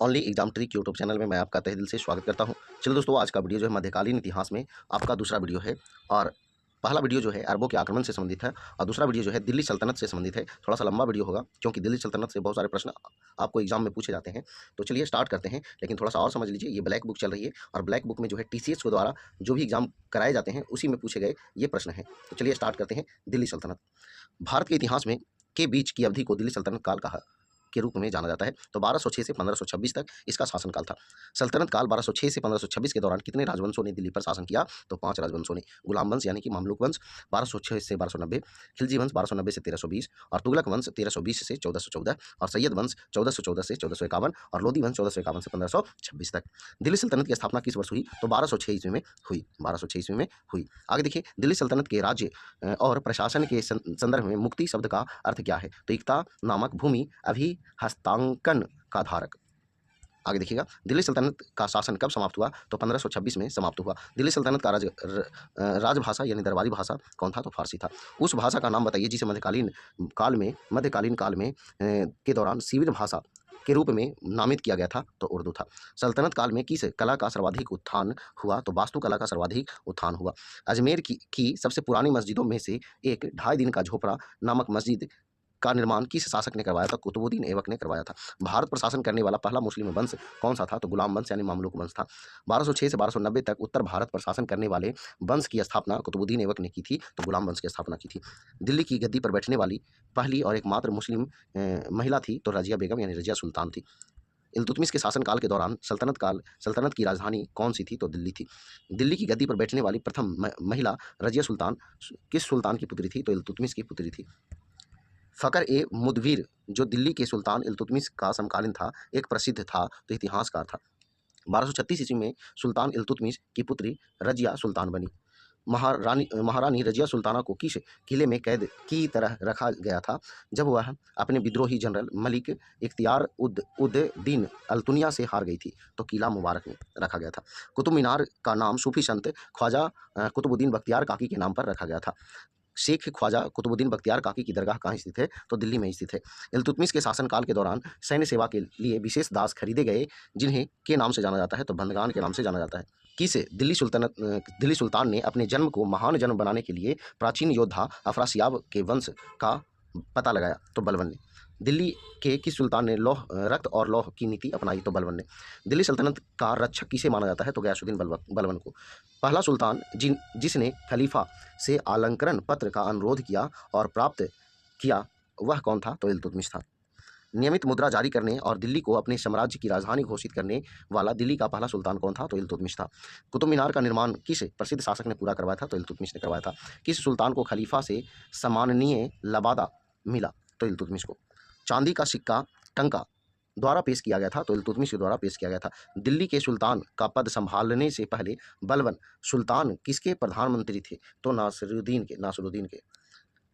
Only exam trick YouTube channel में मैं आपका तहे दिल से स्वागत करता हूं। चलो दोस्तों, आज का वीडियो जो है मध्यकालीन इतिहास में आपका दूसरा वीडियो है। और पहला वीडियो जो है अरबों के आक्रमण से संबंधित है और दूसरा वीडियो जो है दिल्ली सल्तनत से संबंधित है। थोड़ा सा लंबा वीडियो होगा क्योंकि दिल्ली सल्तनत से बहुत सारे प्रश्न आपको एग्जाम में पूछे जाते हैं। तो चलिए स्टार्ट करते हैं, लेकिन थोड़ा सा और समझ लीजिए, ये ब्लैक बुक चल रही है और ब्लैक बुक में जो है TCS के द्वारा जो भी एग्जाम कराए जाते हैं उसी में पूछे गए ये प्रश्न हैं। तो चलिए स्टार्ट करते हैं। दिल्ली सल्तनत भारत के इतिहास में के बीच की अवधि को दिल्ली सल्तनत काल कहा के रूप में जाना जाता है। तो 1206 से 1526 तक इसका शासनकाल था। सल्तनत काल 1206 से 1526 के दौरान कितने राजवंशों ने दिल्ली पर शासन किया? तो 5 राजवंशों ने। गुलाम वंश यानी कि मामलुक वंश 1206 से 1290, खिलजी वंश 1290 से 1320 और तुगलक वंश 1320 से 1414 और सैयद वंश 1414 से 1451 और लोधी वंश 1451 से 1526 तक। दिल्ली सल्तनत की स्थापना किस वर्ष हुई? तो 1206 ईस्वी में हुई। 1206 ईस्वी में हुई। आगे देखिए, दिल्ली सल्तनत के राज्य और प्रशासन के संदर्भ में मुक्ति शब्द का अर्थ क्या है? तो एकता नामक भूमि अभी हस्तांकन का धारक। आगे देखिएगा, दिल्ली सल्तनत का शासन कब समाप्त हुआ? तो 1526 में समाप्त हुआ। दिल्ली सल्तनत का राजभाषा यानी दरबारी भाषा कौन था? तो फारसी था। उस भाषा का नाम बताइए जिसे मध्यकालीन काल में के दौरान सिविल भाषा के रूप में नामित किया गया था। तो उर्दू था। सल्तनत काल में किस कला का सर्वाधिक उत्थान हुआ? तो वास्तुकला का सर्वाधिक उत्थान हुआ। अजमेर की सबसे पुरानी मस्जिदों में से एक 2.5 दिन का झोपड़ा नामक मस्जिद का निर्माण किस शासक ने करवाया था? कुतुबुद्दीन ऐबक ने करवाया था। भारत पर शासन करने वाला पहला मुस्लिम वंश कौन सा था? तो गुलाम वंश यानी मामलुक वंश था। 1206 से 1290 तक उत्तर भारत पर शासन करने वाले वंश की स्थापना कुतुबुद्दीन ऐबक ने की थी। तो गुलाम वंश की स्थापना की थी। दिल्ली की गद्दी पर बैठने वाली पहली और एकमात्र मुस्लिम महिला थी तो रजिया बेगम यानी रजिया सुल्तान थी। इल्तुतमिश के शासनकाल के दौरान सल्तनत की राजधानी कौन सी थी? तो दिल्ली थी। दिल्ली की गद्दी पर बैठने वाली प्रथम महिला रजिया सुल्तान किस सुल्तान की पुत्री थी? तो इल्तुतमिश की पुत्री थी। फ़खर ए मुदबिर जो दिल्ली के सुल्तान इल्तुतमिश का समकालीन था, एक प्रसिद्ध था तो इतिहासकार था। 1236 ईस्वी में सुल्तान इल्तुतमिश की पुत्री रजिया सुल्तान बनी। महारानी रजिया सुल्ताना को किस किले में कैद की तरह रखा गया था जब वह अपने विद्रोही जनरल मलिक इख्तियार उद दीन अल्तुनिया से हार गई थी? तो किला मुबारक में रखा गया था। कुतुब मीनार का नाम सूफी संत ख्वाजा कुतुबुद्दीन बख्तियार काकी के नाम पर रखा गया था। शेख ख्वाजा कुतुबुद्दीन बख्तियार काकी की दरगाह कहाँ स्थित है? तो दिल्ली में स्थित है। इल्तुतमिश के शासनकाल के दौरान सैन्य सेवा के लिए विशेष दास खरीदे गए जिन्हें के नाम से जाना जाता है? तो बंदगान के नाम से जाना जाता है। किसे दिल्ली सुल्तान ने अपने जन्म को महान जन्म बनाने के लिए प्राचीन योद्धा अफरासियाब के वंश का पता लगाया? तो बलबन ने। दिल्ली के किस सुल्तान ने रक्त और लौह की नीति अपनाई? तो बलबन ने। दिल्ली सल्तनत का रक्षक किसे माना जाता है? तो गयासुद्दीन बलबन को। पहला सुल्तान जिसने खलीफा से अलंकरण पत्र का अनुरोध किया और प्राप्त किया वह कौन था? तो इल्तुतमिश था। नियमित मुद्रा जारी करने और दिल्ली को अपने साम्राज्य की राजधानी घोषित करने वाला दिल्ली का पहला सुल्तान कौन था? तो इल्तुतमिश था। कुतुब मीनार का निर्माण किस प्रसिद्ध शासक ने पूरा करवाया था? तो इल्तुतमिश ने करवाया था। किस सुल्तान को खलीफा से सम्माननीय लबादा मिला? तो इल्तुतमिश को। चांदी का सिक्का टंका द्वारा पेश किया गया था? तो इल्तुतमिश के द्वारा पेश किया गया था। दिल्ली के सुल्तान का पद संभालने से पहले बलबन सुल्तान किसके प्रधानमंत्री थे? तो नासिरुद्दीन के।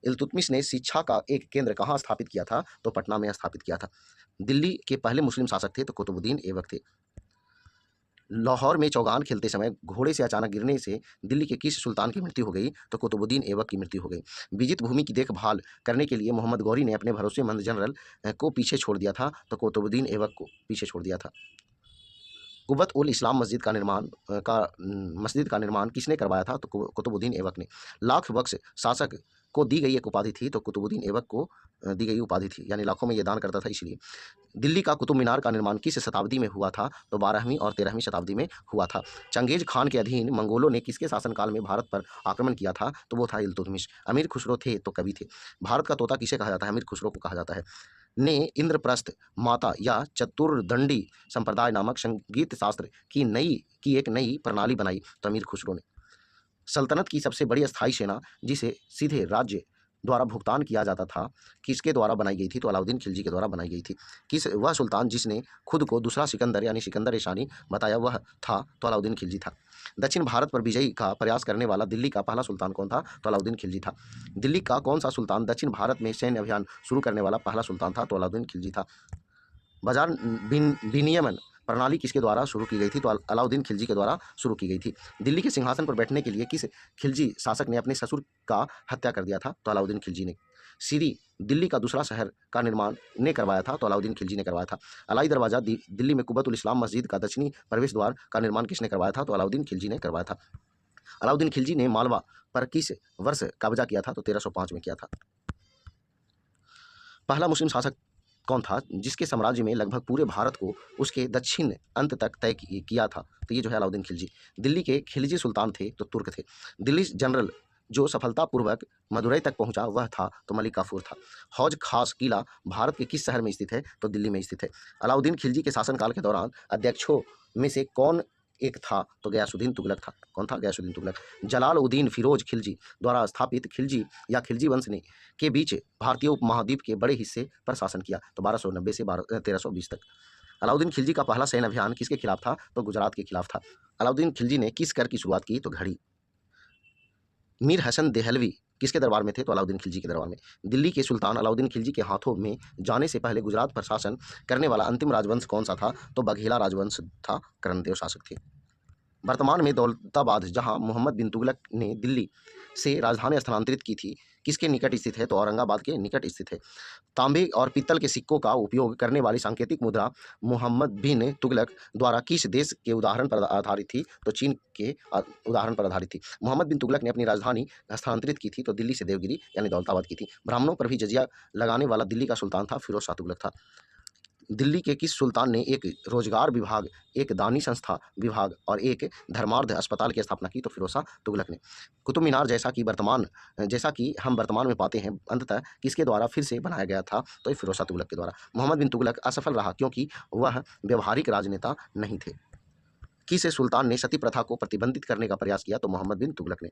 इल्तुतमिश ने शिक्षा का एक केंद्र कहाँ स्थापित किया था? तो पटना में स्थापित किया था। दिल्ली के पहले मुस्लिम शासक थे तो कुतुबुद्दीन ऐबक थे। लाहौर में चौगान खेलते समय घोड़े से अचानक गिरने से दिल्ली के किस सुल्तान की मृत्यु हो गई? तो कुतुबुद्दीन ऐबक की मृत्यु हो गई। विजित भूमि की देखभाल करने के लिए मोहम्मद गौरी ने अपने भरोसेमंद जनरल को पीछे छोड़ दिया था तो कुतुबुद्दीन ऐबक को पीछे छोड़ दिया था। कुब्बत उल इस्लाम मस्जिद का निर्माण किसने करवाया था? तो कुतुबुद्दीन ऐबक ने। लाख बख्श शासक को दी गई एक उपाधि थी तो कुतुबुद्दीन ऐबक को दी गई उपाधि थी, यानी लाखों में ये दान करता था इसलिए। दिल्ली का कुतुब मीनार का निर्माण किस शताब्दी में हुआ था? तो 12वीं और 13वीं शताब्दी में हुआ था। चंगेज खान के अधीन मंगोलों ने किसके शासनकाल में भारत पर आक्रमण किया था? तो वो था इल्तुतमिश। अमीर खुसरो थे तो कवि थे। भारत का तोता किसे कहा जाता है? अमीर खुसरो को कहा जाता है। ने इंद्रप्रस्थ माता या चतुर्दंडी संप्रदाय नामक संगीत शास्त्र की एक नई प्रणाली बनाई? तो अमीर खुसरो ने। सल्तनत की सबसे बड़ी स्थायी सेना जिसे सीधे राज्य द्वारा भुगतान किया जाता था किसके द्वारा बनाई गई थी? तो अलाउद्दीन खिलजी के द्वारा बनाई गई थी। वह सुल्तान जिसने खुद को दूसरा सिकंदर यानी सिकंदर ईशानी बताया वह था? तो अलाउद्दीन खिलजी था। दक्षिण भारत पर विजय का प्रयास करने वाला दिल्ली का पहला सुल्तान कौन था? तो अलाउद्दीन खिलजी था। दिल्ली का कौन सा सुल्तान दक्षिण भारत में सैन्य अभियान शुरू करने वाला पहला सुल्तान था? तो अलाउद्दीन खिलजी था। बाजार विनियमन प्रणाली किसके द्वारा शुरू की गई थी? तो अलाउद्दीन खिलजी के द्वारा शुरू की गई थी। दिल्ली के सिंहासन पर बैठने के लिए किस खिलजी शासक ने अपने ससुर का हत्या कर दिया था? तो अलाउद्दीन खिलजी ने। सीरी दिल्ली का दूसरा शहर का निर्माण ने करवाया था? तो अलाउद्दीन खिलजी ने करवाया था। अलाई दरवाज़ा दिल्ली में कुब्बतुल इस्लाम मस्जिद का दक्षिणी प्रवेश द्वार का निर्माण किसने करवाया था? तो अलाउद्दीन खिलजी ने करवाया था। अलाउद्दीन खिलजी ने मालवा पर किस वर्ष कब्जा किया था? तो 1305 में किया था। पहला मुस्लिम शासक कौन था जिसके साम्राज्य में लगभग पूरे भारत को उसके दक्षिण अंत तक तय किया था? तो ये जो है अलाउद्दीन खिलजी। दिल्ली के खिलजी सुल्तान थे तो तुर्क थे। दिल्ली जनरल जो सफलतापूर्वक मदुरई तक पहुंचा वह था तो मलिक काफूर था। हौज खास किला भारत के किस शहर में स्थित है? तो दिल्ली में स्थित है। अलाउद्दीन खिलजी के शासनकाल के दौरान अध्यक्षों में से कौन एक था? तो गयासुद्दीन तुगलक था। कौन था? गयासुद्दीन तुगलक। जलालुद्दीन फिरोज खिलजी द्वारा स्थापित खिलजी या खिलजी वंश ने के बीच भारतीय उपमहाद्वीप के बड़े हिस्से पर शासन किया। तो 1290 से 1320 तक। अलाउद्दीन खिलजी का पहला सैन्य अभियान किसके खिलाफ था? तो गुजरात के खिलाफ था। अलाउद्दीन खिलजी ने किस कर की शुरुआत की? तो घड़ी। मीर हसन देहलवी किसके दरबार में थे? तो अलाउद्दीन खिलजी के दरबार में। दिल्ली के सुल्तान अलाउद्दीन खिलजी के हाथों में जाने से पहले गुजरात पर शासन करने वाला अंतिम राजवंश कौन सा था? तो बघेला राजवंश था। कर्णदेव शासक थे। वर्तमान में दौलताबाद जहां मोहम्मद बिन तुगलक ने दिल्ली से राजधानी स्थानांतरित की थी किसके निकट स्थित है? तो औरंगाबाद के निकट स्थित है। तांबे और पीतल के सिक्कों का उपयोग करने वाली सांकेतिक मुद्रा मोहम्मद बिन तुगलक द्वारा किस देश के उदाहरण पर आधारित थी? तो चीन के उदाहरण पर आधारित थी। मोहम्मद बिन तुगलक ने अपनी राजधानी स्थानांतरित की थी तो दिल्ली से देवगिरी यानी दौलताबाद की थी। ब्राह्मणों पर भी जजिया लगाने वाला दिल्ली का सुल्तान था फिरोज शाह तुगलक था। दिल्ली के किस सुल्तान ने एक रोजगार विभाग, एक दानी संस्था विभाग और एक धर्मार्थ अस्पताल की स्थापना की? तो फिरोज शाह तुगलक ने। कुतुब मीनार जैसा कि हम वर्तमान में पाते हैं अंततः किसके द्वारा फिर से बनाया गया था? तो ये फिरोज शाह तुगलक के द्वारा। मोहम्मद बिन तुगलक असफल रहा क्योंकि वह व्यवहारिक राजनेता नहीं थे। किस सुल्तान ने सती प्रथा को प्रतिबंधित करने का प्रयास किया? तो मोहम्मद बिन तुगलक ने।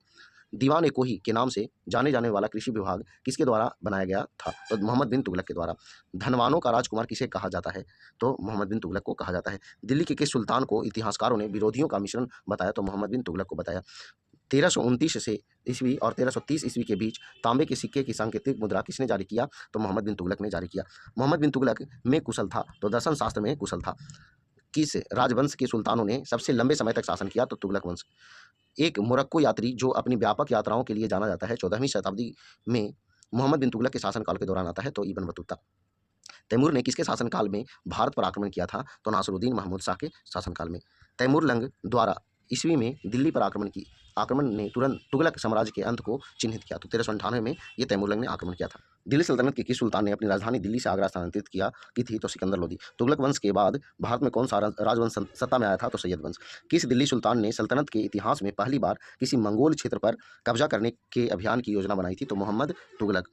दीवान ए कोही के नाम से जाने जाने वाला कृषि विभाग किसके द्वारा बनाया गया था? तो मोहम्मद बिन तुगलक के द्वारा। धनवानों का राजकुमार किसे कहा जाता है? तो मोहम्मद बिन तुगलक को कहा जाता है। दिल्ली के किस सुल्तान को इतिहासकारों ने विरोधियों का मिश्रण बताया? तो मोहम्मद बिन तुगलक को बताया। 1329 से ईस्वी और 1330 ईस्वी के बीच तांबे के सिक्के की सांकेतिक मुद्रा किसने जारी किया? तो मोहम्मद बिन तुगलक ने जारी किया। मोहम्मद बिन तुगलक में कुशल था तो दर्शन शास्त्र में कुशल था। किस राजवंश के सुल्तानों ने सबसे लंबे समय तक शासन किया? तो तुगलक वंश। एक मोरक्को यात्री जो अपनी व्यापक यात्राओं के लिए जाना जाता है 14वीं शताब्दी में मोहम्मद बिन तुगलक के शासनकाल के दौरान आता है तो इब्न बतूता। तैमूर ने किसके शासनकाल में भारत पर आक्रमण किया था? तो नासिरुद्दीन महमूद शाह के शासनकाल में। तैमूर लंग द्वारा ईस्वी में दिल्ली पर आक्रमण ने तुरंत तुगलक साम्राज्य के अंत को चिन्हित किया। तो 1398 में ये तैमूर लंग ने आक्रमण किया था। दिल्ली सल्तनत के किस सुल्तान ने अपनी राजधानी दिल्ली से आगरा स्थानांतरित की थी? तो सिकंदर लोदी। तुगलक वंश के बाद भारत में कौन सा राजवंश सत्ता में आया था? तो सैयद वंश। किस दिल्ली सुल्तान ने सल्तनत के इतिहास में पहली बार किसी मंगोल क्षेत्र पर कब्जा करने के अभियान की योजना बनाई थी? तो मोहम्मद तुगलक।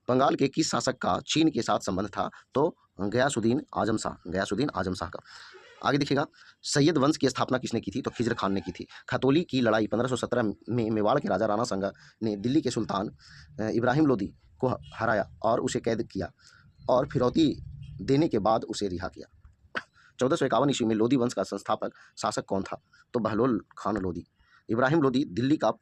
बंगाल के किस शासक का चीन के साथ संबंध था? तो गयासुद्दीन आजम शाह का। आगे देखिएगा, सैयद वंश की स्थापना किसने की थी? तो खिज्र खान ने की थी। खतौली की लड़ाई 1517 में मेवाड़ के राजा राणा संगा ने दिल्ली के सुल्तान इब्राहिम लोदी को हराया और उसे कैद किया और फिरौती देने के बाद उसे रिहा किया। 1451 ईस्वी में लोदी वंश का संस्थापक शासक कौन था? तो बहलोल खान लोदी। इब्राहिम लोदी दिल्ली का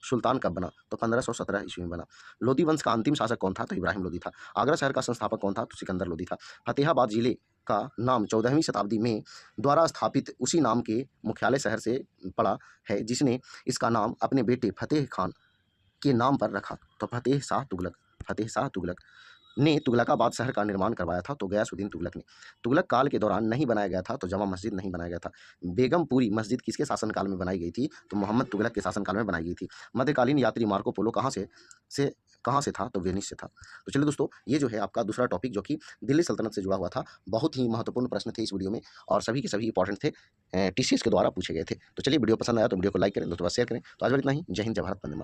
सुल्तान कब बना? तो 1517 ईस्वी में बना। लोदी वंश का अंतिम शासक कौन था? तो इब्राहिम लोदी था। आगरा शहर का संस्थापक कौन था? तो सिकंदर लोदी था। फतेहाबाद जिले का नाम 14वीं शताब्दी में द्वारा स्थापित उसी नाम के मुख्यालय शहर से पड़ा है जिसने इसका नाम अपने बेटे फतेह खान के नाम पर रखा। तो फतेह शाह तुगलक ने तुगलकाबाद शहर का निर्माण करवाया था तो गयासुद्दीन तुगलक ने। तुगलक काल के दौरान नहीं बनाया गया था तो जमा मस्जिद नहीं बनाया गया था। बेगमपुरी मस्जिद किसके शासनकाल में बनाई गई थी? तो मोहम्मद तुगलक के शासनकाल में बनाई गई थी। मध्यकालीन यात्री मार्को पोलो कहाँ से था? तो वेनिस से था। तो चलिए दोस्तों, ये जो है आपका दूसरा टॉपिक जो कि दिल्ली सल्तनत से जुड़ा हुआ था। बहुत ही महत्वपूर्ण प्रश्न थे इस वीडियो में और सभी के सभी इंपॉर्टेंट थे, टीसीएस के द्वारा पूछे गए थे। तो चलिए, वीडियो पसंद आया तो वीडियो को लाइक करें, दोस्तों शेयर करें। तो आज इतना ही। जय हिंद, जय भारत, वंदे मातरम।